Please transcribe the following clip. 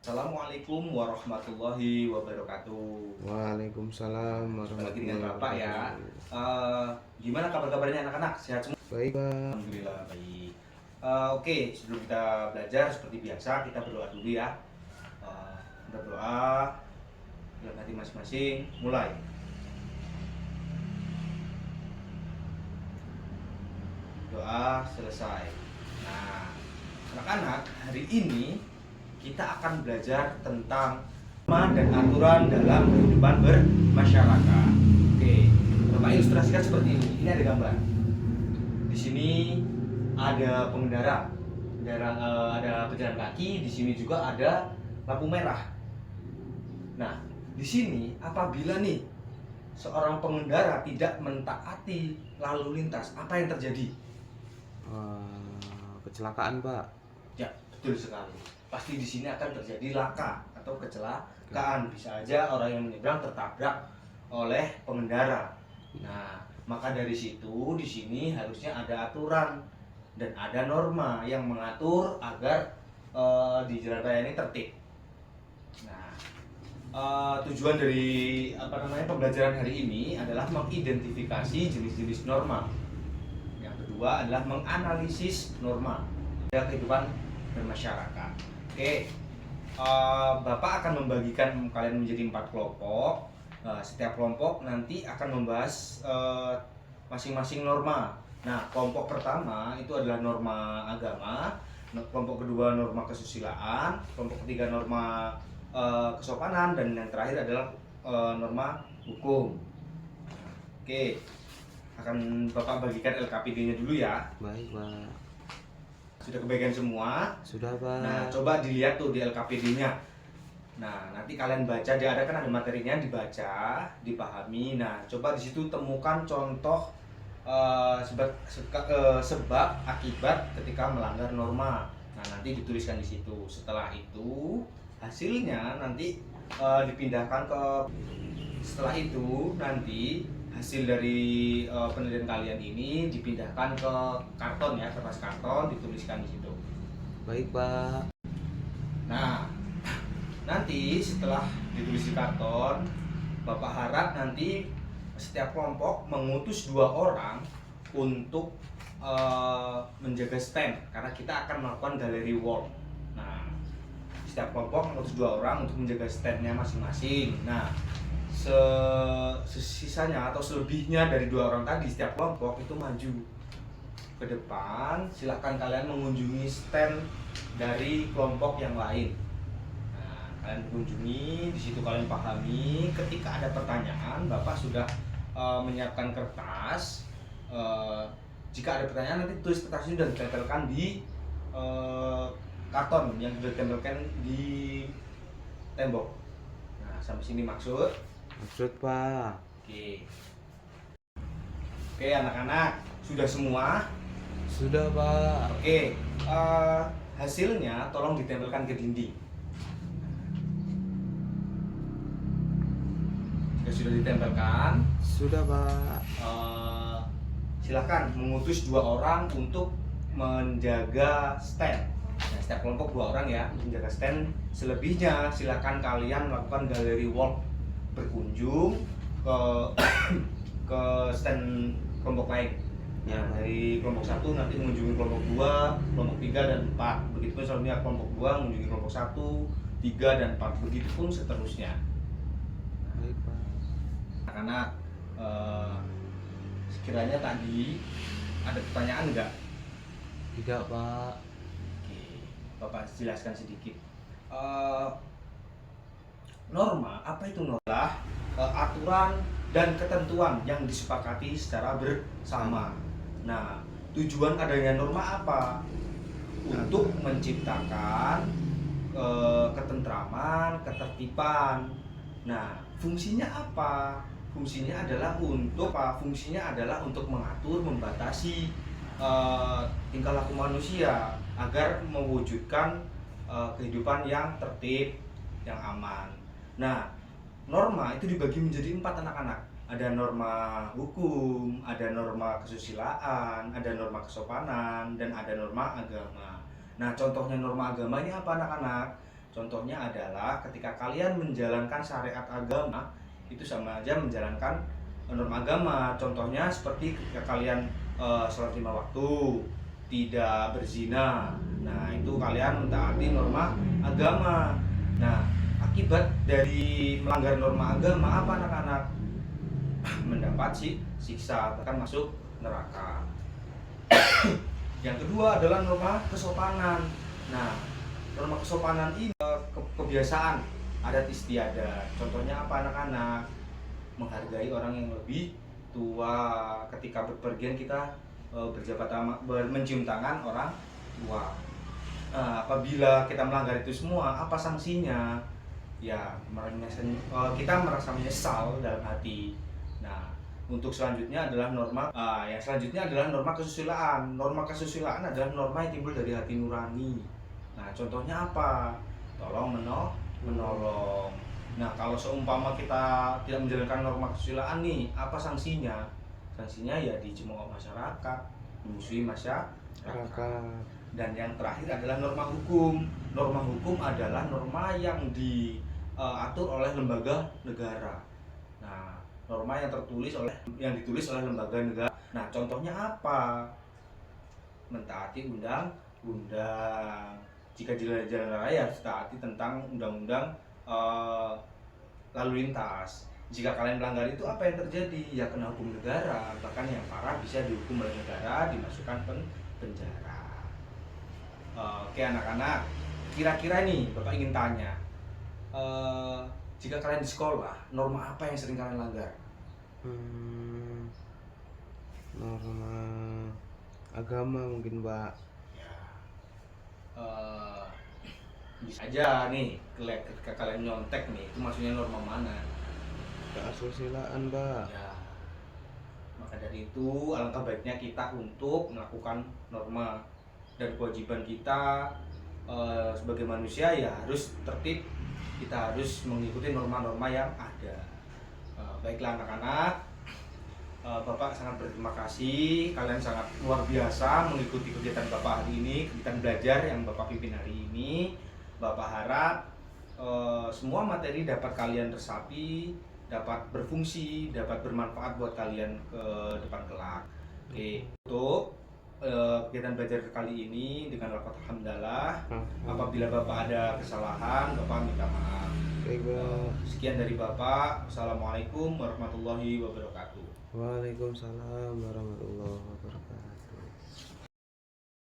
Assalamualaikum warahmatullahi wabarakatuh. Waalaikumsalam Jumpa lagi dengan warahmatullahi Bapak ya. wabarakatuh. Gimana kabar-kabarnya anak-anak? Sehat semua? Baik, Pak. Alhamdulillah baik. Oke, sebelum kita belajar seperti biasa kita berdoa dulu ya. Kita berdoa dalam hati masing-masing. Mulai. Doa selesai. Nah, anak-anak, hari ini kita akan belajar tentang norma dan aturan dalam kehidupan bermasyarakat. Oke, Bapak ilustrasikan seperti ini. Ini ada gambar. Di sini ada pengendara, ada pejalan kaki. Di sini juga ada lampu merah. Nah, di sini apabila nih seorang pengendara tidak mentaati lalu lintas, apa yang terjadi? Kecelakaan, Pak. Ya, betul sekali. Pasti di sini akan terjadi laka atau kecelakaan. Bisa aja orang yang menyeberang tertabrak oleh pengendara. Nah, maka dari situ di sini harusnya ada aturan dan ada norma yang mengatur agar di jalan raya ini tertib. Nah, tujuan dari pembelajaran hari ini adalah mengidentifikasi jenis-jenis norma. Yang kedua adalah menganalisis norma dalam kehidupan bermasyarakat. Oke, Bapak akan membagikan kalian menjadi 4 kelompok. Setiap kelompok nanti akan membahas masing-masing norma. Nah, kelompok pertama itu adalah norma agama, kelompok kedua norma kesusilaan, kelompok ketiga norma kesopanan, dan yang terakhir adalah norma hukum. Oke, akan Bapak bagikan LKPD-nya dulu ya. Baik, Pak. Sudah kebagian semua? Sudah, Pak. Nah, coba dilihat tuh di LKPD-nya. Nah, nanti kalian baca, ada materinya, dibaca, dipahami. Nah, coba di situ temukan contoh sebab akibat ketika melanggar norma. Nah, nanti dituliskan di situ. Setelah itu hasilnya nanti dipindahkan ke setelah itu nanti hasil dari penelitian kalian ini dipindahkan ke karton ya, kertas karton, dituliskan di situ. Baik, Pak. Nah, nanti setelah ditulis di karton, Bapak harap nanti setiap kelompok mengutus 2 orang untuk menjaga stand, karena kita akan melakukan galeri wall. Nah, setiap kelompok mengutus 2 orang untuk menjaga standnya masing-masing. Nah, sisanya atau selebihnya dari 2 orang tadi, setiap kelompok itu maju ke depan. Silahkan kalian mengunjungi stand dari kelompok yang lain. Nah, kalian kunjungi, di situ kalian pahami. Ketika ada pertanyaan, Bapak sudah menyiapkan kertas. Jika ada pertanyaan, nanti tulis kertas ini dan ditempelkan di karton yang sudah ditempelkan di tembok. Nah, sampai sini maksud. Maksud, Pak. Oke. Oke, anak-anak, sudah semua? Sudah, Pak. Oke, hasilnya tolong ditempelkan ke dinding. Jika sudah ditempelkan, Sudah, Pak. silahkan mengutus 2 orang untuk menjaga stand. Nah, setiap kelompok 2 orang ya menjaga stand. Selebihnya silahkan kalian melakukan galeri walk, berkunjung ke ke stand kelompok lain. Ya, Nah, dari kelompok 1 nanti mengunjungi kelompok 2, kelompok 3 dan 4. Begitupun selanjutnya kelompok 2 mengunjungi kelompok 1, 3 dan 4. Begitupun seterusnya. Baik, Pak. Anak-anak, sekiranya tadi ada pertanyaan enggak? Tidak, Pak. Oke, Bapak jelaskan sedikit. Norma, apa itu norma? Aturan dan ketentuan yang disepakati secara bersama. Nah, tujuan adanya norma apa? Untuk menciptakan ketentraman, ketertiban. Nah, fungsinya apa? Fungsinya adalah untuk mengatur, membatasi tingkah laku manusia agar mewujudkan kehidupan yang tertib, yang aman. Nah, norma itu dibagi menjadi 4, anak-anak. Ada norma hukum, ada norma kesusilaan, ada norma kesopanan, dan ada norma agama. Nah, contohnya norma agama ini apa, anak-anak? Contohnya adalah ketika kalian menjalankan syariat agama itu sama aja menjalankan norma agama. Contohnya seperti ketika kalian sholat 5 waktu, tidak berzina. Nah, itu kalian mentaati norma agama. Nah, akibat dari melanggar norma agama apa anak-anak? Mendapat siksa, bahkan masuk neraka. Yang kedua adalah norma kesopanan. Nah, norma kesopanan ini kebiasaan adat istiadat. Contohnya apa anak-anak? Menghargai orang yang lebih tua. Ketika berpergian kita berjabat tangan, mencium tangan orang tua. Apabila kita melanggar itu semua, apa sanksinya? Ya, kita merasa menyesal dalam hati. Nah, untuk selanjutnya adalah yang selanjutnya adalah norma kesusilaan. Norma kesusilaan adalah norma yang timbul dari hati nurani. Nah, contohnya apa? Tolong menolong. Nah, kalau seumpama kita tidak menjalankan norma kesusilaan nih, apa sanksinya? Sanksinya ya dicemooh masyarakat, memusuhi masyarakat. Dan yang terakhir adalah norma hukum. Norma hukum adalah norma yang diatur oleh lembaga negara. Nah, norma yang ditulis oleh lembaga negara. Nah, contohnya apa? Mentaati undang-undang. Jika di jalan raya harus taati tentang undang-undang lalu lintas. Jika kalian melanggar itu apa yang terjadi? Ya kena hukum negara, bahkan yang parah bisa dihukum oleh negara, dimasukkan penjara. Oke anak-anak, kira-kira nih Bapak ingin tanya, jika kalian di sekolah, norma apa yang sering kalian langgar? Norma agama mungkin Pak. Bisa aja nih ketika kalian nyontek nih, itu maksudnya norma mana? Keasusilaan Pak. Ya, maka dari itu alangkah baiknya kita untuk melakukan norma, dan kewajiban kita sebagai manusia ya harus tertib. Kita harus mengikuti norma-norma yang ada. Baiklah anak-anak, Bapak sangat berterima kasih. Kalian sangat luar biasa mengikuti kegiatan Bapak hari ini, kegiatan belajar yang Bapak pimpin hari ini. Bapak harap semua materi dapat kalian resapi, dapat berfungsi, dapat bermanfaat buat kalian ke depan kelak. Oke, untuk kegiatan belajar kali ini dengan lafaz alhamdulillah. Apabila Bapak ada kesalahan, Bapak minta maaf. Baik Pak. Sekian dari Bapak. Assalamualaikum warahmatullahi wabarakatuh. Waalaikumsalam warahmatullahi wabarakatuh.